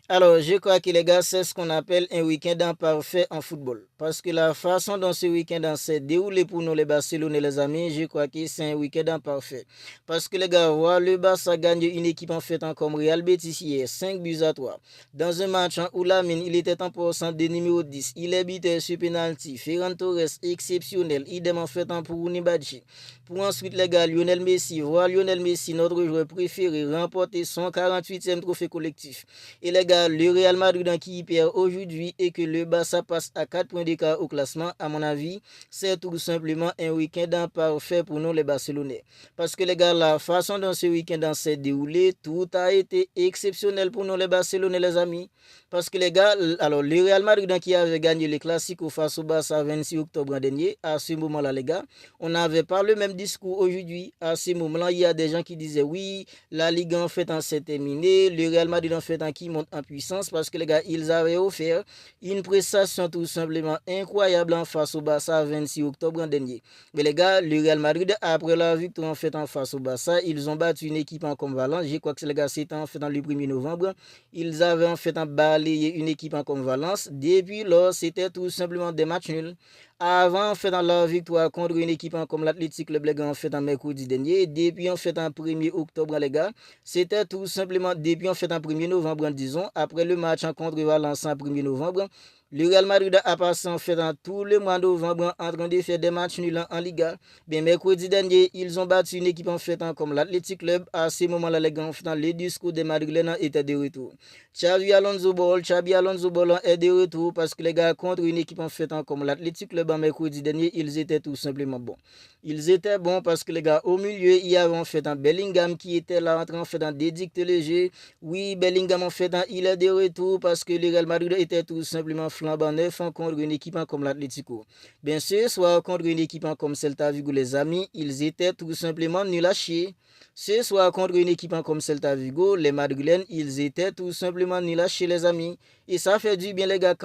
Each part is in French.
Alors, je crois que les gars, c'est ce qu'on appelle un week-end imparfait en football. Parce que la façon dont ce week-end s'est déroulé pour nous, les Barcelonais, les amis, je crois que c'est un week-end imparfait. Parce que les gars, voilà, le Barça gagne une équipe en fait en comme Real Betis hier, 5 buts à 3. Dans un match où Lamine, il était en pourcent de numéro 10. Il est buteur sur penalty. Ferran Torres, exceptionnel. Idem en fait en pour Unibachi. Pour ensuite, les gars, Lionel Messi, voilà Lionel Messi, notre joueur préféré, remporter son 48e trophée collectif. Et les gars, le Real Madrid qui perd aujourd'hui et que le Barça passe à 4 points d'écart au classement, à mon avis, c'est tout simplement un week-end parfait pour nous les Barcelonais. Parce que les gars, la façon dont ce week-end s'est déroulé, tout a été exceptionnel pour nous les Barcelonais, les amis. Parce que les gars, alors le Real Madrid qui avait gagné le Classico face au Barça 26 octobre dernier, à ce moment-là, les gars, on n'avait pas le même discours aujourd'hui. À ce moment-là, il y a des gens qui disaient oui, la Ligue en fait en s'est terminée, le Real Madrid en fait en qui monte en puissance parce que les gars, ils avaient offert une prestation tout simplement incroyable en face au Barça 26 octobre dernier. Mais les gars, le Real Madrid, après la victoire en fait en face au Barça, ils ont battu une équipe en comme Valence. Je crois que les gars, c'était en fait dans le 1er novembre. Ils avaient en fait balayé une équipe en comme Valence. Depuis lors, c'était tout simplement des matchs nuls. Avant, en fait, dans la victoire contre une équipe comme l'Athletic Club, les gars, en fait, en mercredi dernier. Depuis, en fait, en 1er octobre, les gars, c'était tout simplement, depuis, en fait, en 1er novembre, disons, après le match contre Valence en 1er novembre, le Real Madrid a passé en fait dans tout le mois de novembre en train de faire des matchs nuls en Liga. Bien, mercredi dernier, ils ont battu une équipe en fait comme l'Athletic Club. À ce moment-là, les gars, en fait, le discours des Madrilènes était de retour. Xavi Alonso Ball est de retour parce que les gars, contre une équipe en fait comme l'Athletic Club en mercredi dernier, ils étaient tout simplement bons. Ils étaient bons parce que les gars, au milieu, il y avait en fait un Bellingham qui était là en train en fait d'édicter le jeu. Oui, Bellingham en fait, il est de retour parce que le Real Madrid était tout simplement flambant neuf contre une équipe comme l'Atlético. Bien sûr, soit contre une équipe comme Celta Vigo, les amis, ils étaient tout simplement nuls à chier. Ce soir contre une équipe comme Celta Vigo, les Madrilènes, ils étaient tout simplement nuls à chier, les amis. Et ça fait du bien, les gars.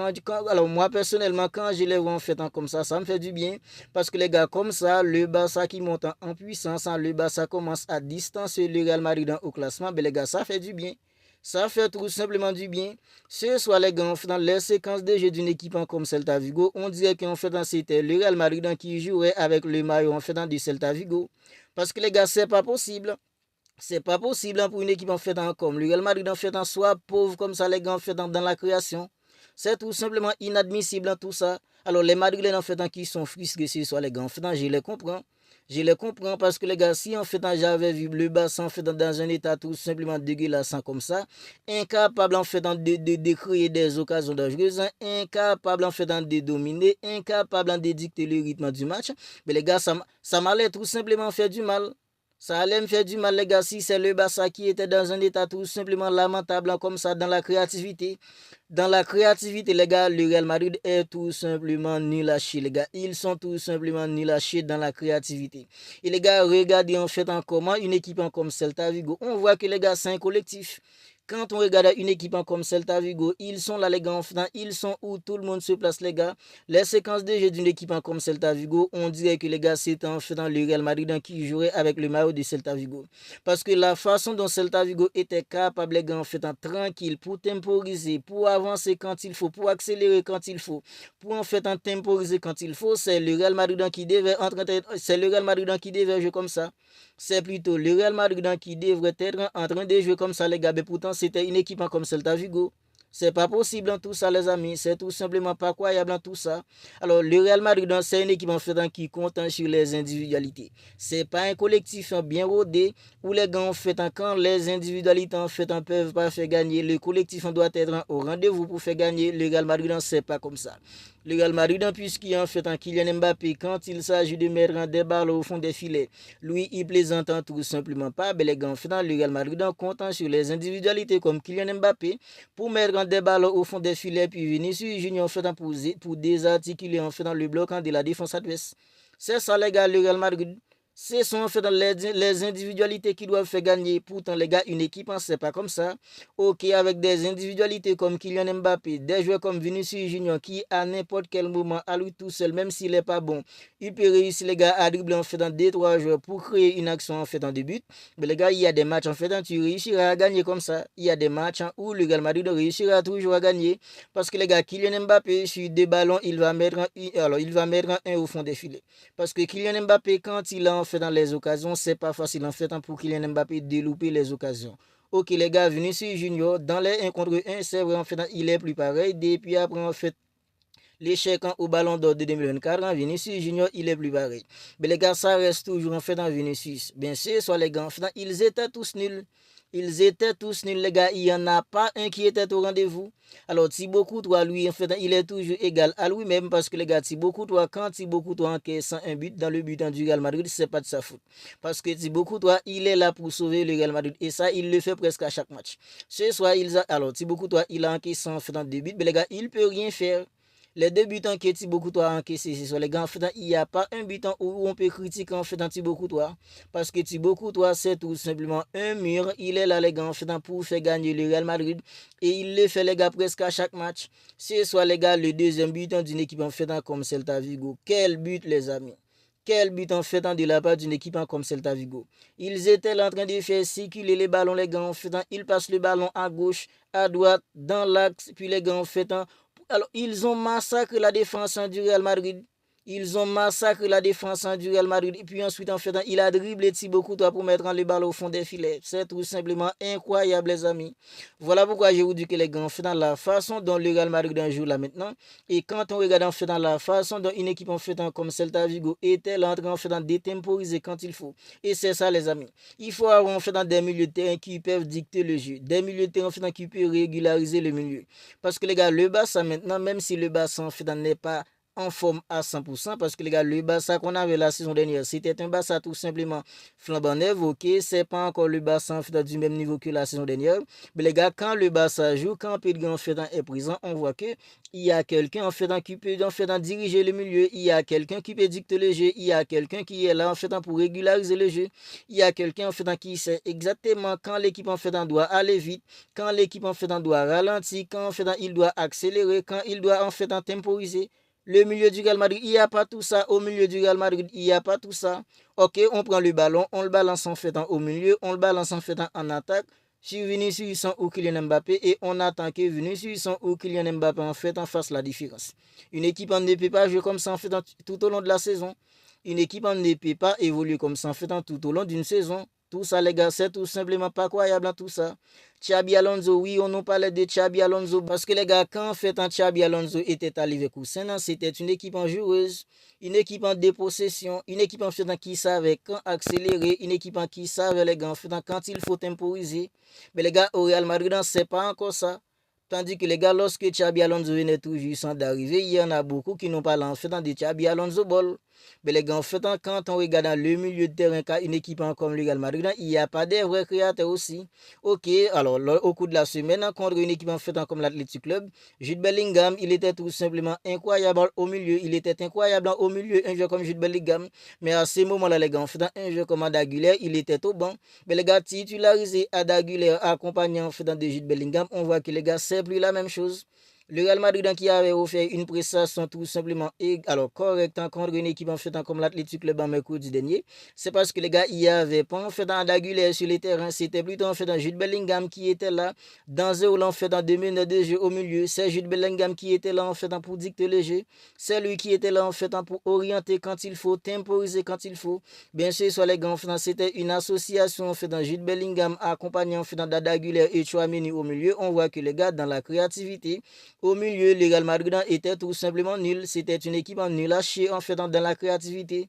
Alors, moi, personnellement, quand je les vois en fait comme ça me fait du bien. Parce que les gars, comme ça, le Barça qui monte en puissance, le Barça commence à distancer le Real Madrid au classement. Mais les gars, ça fait du bien. Ça fait tout simplement du bien. Ce soir, les gars, dans les séquences de jeu d'une équipe comme Celta Vigo, on dirait qu'en fait, c'était le Real Madrid qui jouait avec le maillot en fait du Celta Vigo. Parce que les gars, c'est pas possible. C'est pas possible pour une équipe en fait comme le Real Madrid en fait soit pauvre comme ça les gars en fait dans la création. C'est tout simplement inadmissible tout ça. Alors les Madrilènes en fait qui sont frustrés ce soir les gars en fait je les comprends. Je les comprends parce que les gars, si en fait j'avais vu le Barça en fait dans un état tout simplement dégueulasse comme ça, incapable en fait de créer des occasions dangereuses, incapable en fait de dominer, incapable de dicter le rythme du match, mais les gars, ça m'allait tout simplement faire du mal. Ça allait me faire du mal, les gars, si c'est le Barça qui était dans un état tout simplement lamentable comme ça dans la créativité. Dans la créativité, les gars, le Real Madrid est tout simplement nul à chier, les gars. Ils sont tout simplement nuls à chier dans la créativité. Et les gars, regardez en fait en comment une équipe comme Celta Vigo. On voit que les gars, c'est un collectif. Quand on regarde une équipe comme Celta Vigo, ils sont là, les gars, enfin, ils sont où tout le monde se place, les gars. Les séquences de jeu d'une équipe comme Celta Vigo, on dirait que les gars, c'est en fait le Real Madrid qui jouerait avec le maillot de Celta Vigo. Parce que la façon dont Celta Vigo était capable, les gars, en fait, tranquille, pour temporiser, pour avancer quand il faut, pour accélérer quand il faut, pour en fait temporiser quand il faut, c'est le Real Madrid qui devait jouer comme ça. C'est plutôt le Real Madrid qui devrait être en train de jouer comme ça, les gars. Mais pourtant, c'était une équipe comme Celta Vigo. C'est pas possible dans tout ça, les amis. C'est tout simplement pas croyable dans tout ça. Alors, le Real Madrid, c'est une équipe en fait qui compte sur les individualités. C'est pas un collectif bien rodé où les gars en fait quand les individualités en fait ne peuvent pas faire gagner. Le collectif doit être au rendez-vous pour faire gagner. Le Real Madrid, c'est pas comme ça. Le Real Madrid, puisqu'il en fait un Kylian Mbappé, quand il s'agit de mettre des balles au fond des filets, lui, il plaisante tout simplement pas. Mais les gars, en fait, le Real Madrid compte sur les individualités comme Kylian Mbappé pour mettre des balles au fond des filets, puis Vinicius Junior en fait pour désarticuler en fait dans le bloc de la défense adverse. C'est ça, les gars, le Real Madrid. Ce sont en fait les individualités qui doivent faire gagner. Pourtant, les gars, une équipe, c'est pas comme ça. Ok, avec des individualités comme Kylian Mbappé, des joueurs comme Vinicius Junior qui, à n'importe quel moment, à lui tout seul, même s'il n'est pas bon, il peut réussir, les gars, à dribbler en fait dans 2-3 joueurs pour créer une action en fait en début. Mais les gars, il y a des matchs en fait, tu réussiras à gagner comme ça. Il y a des matchs où le Real Madrid réussira toujours à gagner. Parce que les gars, Kylian Mbappé, sur des ballons, il va mettre un au fond des filets. Parce que Kylian Mbappé, quand il a en fait dans les occasions, c'est pas facile en fait pour Kylian Mbappé de louper les occasions. Ok les gars, Vinicius Junior, dans les 1 contre 1, c'est vrai en fait, il est plus pareil. Depuis après en fait, l'échec au ballon d'or de 2024, Vinicius Junior, il est plus pareil. Mais les gars, ça reste toujours en fait dans Vinicius. Bien sûr, soit les gars, en fait, ils étaient tous nuls. Ils étaient tous nuls, les gars. Il n'y en a pas un qui était au rendez-vous. Alors, Thibaut Courtois, lui, en fait, il est toujours égal à lui-même parce que, les gars, Thibaut Courtois, quand Thibaut Courtois encaisse un but dans le but du Real Madrid, c'est pas de sa faute. Parce que Thibaut Courtois, il est là pour sauver le Real Madrid. Et ça, il le fait presque à chaque match. Ce soir, alors, Thibaut Courtois, il a encaissé en fait dans 2 buts, mais les gars, il ne peut rien faire. Les 2 buts que Thibaut Courtois a encaissé, c'est sur les gars, en fait, il n'y a pas un but où on peut critiquer en fait dans Thibaut Courtois. Parce que Thibaut Courtois, c'est tout simplement un mur. Il est là, les gars, en fait, pour faire gagner le Real Madrid. Et il le fait, les gars, presque à chaque match. C'est soit, les gars, le deuxième but d'une équipe en fait comme Celta Vigo. Quel but, les amis! Quel but en fait de la part d'une équipe comme Celta Vigo. Ils étaient là en train de faire circuler les ballons, les gars, en fait. Ils passent le ballon à gauche, à droite, dans l'axe, puis les gars, en fait. Alors, ils ont massacré la défense du Real Madrid. Ils ont massacré la défense du Real Madrid. Et puis ensuite, en fait, il a dribblé Thibaut Courtois pour mettre le ballon au fond des filets. C'est tout simplement incroyable, les amis. Voilà pourquoi je vous dis que les gars, en fait, dans la façon dont le Real Madrid joue là maintenant, et quand on regarde en fait dans la façon dont une équipe en fait comme Celta Vigo était là en train en fait dans détemporiser quand il faut. Et c'est ça, les amis. Il faut avoir en fait dans des milieux de terrain qui peuvent dicter le jeu. Des milieux de terrain en fait qui peuvent régulariser le milieu. Parce que les gars, le Barça maintenant, même si le Barça en fait n'est pas en forme à 100% parce que les gars, le Barça qu'on avait la saison dernière, c'était un Barça tout simplement flambant neuf, ok, c'est pas encore le Barça en fait du même niveau que la saison dernière, mais les gars, quand le Barça joue, quand Pedri en fait est présent, on voit que il y a quelqu'un en fait qui peut en fait diriger le milieu, il y a quelqu'un qui peut dicter le jeu, il y a quelqu'un qui est là en fait pour régulariser le jeu, il y a quelqu'un en fait qui sait exactement quand l'équipe en fait doit aller vite, quand l'équipe en fait doit ralentir, quand en fait il doit accélérer, quand il doit en fait temporiser. Le milieu du Real Madrid, il n'y a pas tout ça. Au milieu du Real Madrid, il n'y a pas tout ça. Ok, on prend le ballon, on le balance en fait au milieu, on le balance en fait en attaque. Sur Vinicius ou Kylian Mbappé et on attend que Vinicius ou Kylian Mbappé en fait en fasse la différence. Une équipe ne peut pas jouer comme ça en fait tout au long de la saison. Une équipe ne peut pas évoluer comme ça en fait tout au long d'une saison. Tout ça, les gars, c'est tout simplement pas croyable en tout ça. Xabi Alonso, oui, on nous parlait de Xabi Alonso parce que les gars, quand en fait Xabi Alonso était à Leverkusen, c'était une équipe en joueuse, une équipe en dépossession, une équipe en fait qui savait quand accélérer, une équipe en qui savait les gars en fait quand il faut temporiser. Mais les gars, au Real Madrid, c'est pas encore ça. Tandis que les gars, lorsque Xabi Alonso venait tout juste d'arriver, il y en a beaucoup qui n'ont pas en fait de Xabi Alonso ball. Mais les gars, en fait, quand on regarde dans le milieu de terrain, une équipe comme le Real Madrid, il n'y a pas de vrais créateurs aussi. Ok, alors au cours de la semaine, contre une équipe en fait comme l'Athletic Club, Jude Bellingham, il était tout simplement incroyable au milieu. Il était incroyable au milieu, un joueur comme Jude Bellingham. Mais à ce moment-là, les gars, en fait, un joueur comme Adaguler, il était au banc. Mais les gars, titularisé Adaguler, accompagnant en fait de Jude Bellingham, on voit que les gars, c'est plus la même chose. Le Real Madrid qui avait offert une prestation tout simplement correcte contre une équipe en fait comme l'Athletic Club en mercredi dernier, c'est parce que les gars, il n'y avait pas en fait d'Aguilera sur les terrains, c'était plutôt en fait un Jude Bellingham qui était là dans un rôle en fait en 2 minutes de jeu au milieu. C'est Jude Bellingham qui était là en fait pour dicter le jeu. C'est lui qui était là en fait pour orienter quand il faut, temporiser quand il faut. Bien sûr, sur les gars, c'était une association en fait dans Jude Bellingham accompagnant en fait d'Aguilera et Tchouaméni au milieu. On voit que les gars dans la créativité au milieu, le Real Madrid était tout simplement nul. C'était une équipe en nul à chier en fait dans la créativité.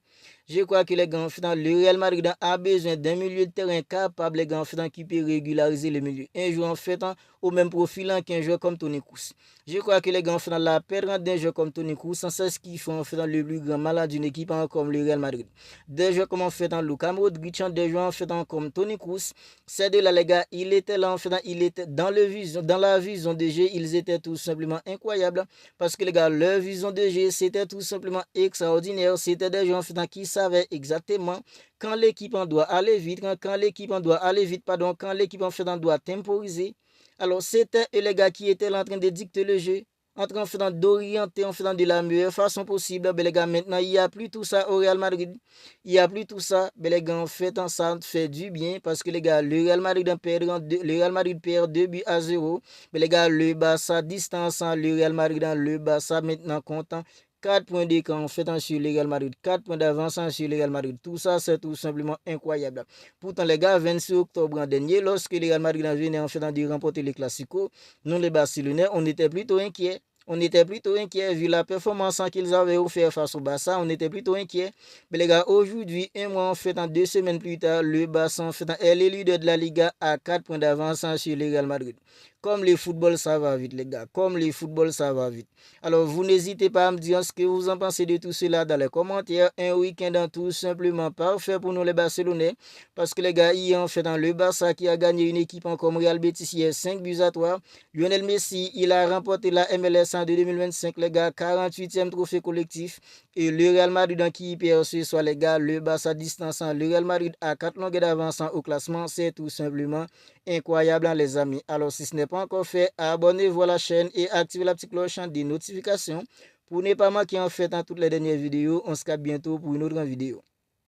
Je crois que les gars, le Real Madrid a besoin d'un milieu de terrain capable, les gars, qui peut régulariser le milieu. Un joueur en fait au même profil qu'un joueur comme Toni Kroos. Je crois que les gars, la perte d'un joueur comme Toni Kroos, c'est ce qui fait en fait le plus grand malade d'une équipe comme le Real Madrid. Des joueurs comme en fait Luka Modric, des joueurs en fait comme Toni Kroos. Ces deux-là, les gars, il était là en fait, il était dans la vision de jeu, ils étaient tout simplement incroyables parce que les gars, leur vision de jeu, c'était tout simplement extraordinaire. C'était des joueurs en fait qui savait exactement quand l'équipe en doit aller vite, quand l'équipe en doit aller vite, pardon, quand l'équipe en fait en doit temporiser. Alors c'était eux les gars qui étaient là en train de dicter le jeu, en train d'orienter, en faisant de la meilleure façon possible. Ben les gars, maintenant il n'y a plus tout ça au Real Madrid. Il n'y a plus tout ça. Ben les gars, en fait, ça fait du bien parce que les gars, le Real Madrid perd 2 buts à 0. Ben les gars, le Barça distance, le Real Madrid dans le Barça maintenant content. 4 points d'écart en fait sur le Real Madrid, 4 points d'avance sur le Real Madrid. Tout ça, c'est tout simplement incroyable. Pourtant, les gars, 26 octobre dernier, lorsque le Real Madrid a venu en fait de remporter les Clasico, nous les Barcelonais, on était plutôt inquiets. On était plutôt inquiets vu la performance qu'ils avaient offert face au Barça. On était plutôt inquiets. Mais les gars, aujourd'hui, un mois en fait, 2 semaines plus tard, le Barça en fait, est le leader de la Liga à 4 points d'avance sur le Real Madrid. Comme le football, ça va vite, les gars. Comme le football, ça va vite. Alors, vous n'hésitez pas à me dire ce que vous en pensez de tout cela dans les commentaires. Un week-end tout simplement parfait pour nous, les Barcelonais. Parce que les gars, hier, en fait, le Barça qui a gagné une équipe en comme Real Betis hier, 5 buts à 3. Lionel Messi, il a remporté la MLS en 2025, les gars, 48e trophée collectif. Et le Real Madrid qui perd ce soir, les gars, le Barça distançant le Real Madrid à 4 longueurs d'avance au classement. C'est tout simplement incroyable, hein, les amis. Alors, si ce n'est pas encore fait, abonnez-vous à la chaîne et activez la petite cloche des notifications pour ne pas manquer en fait toutes les dernières vidéos. On se capte bientôt pour une autre vidéo.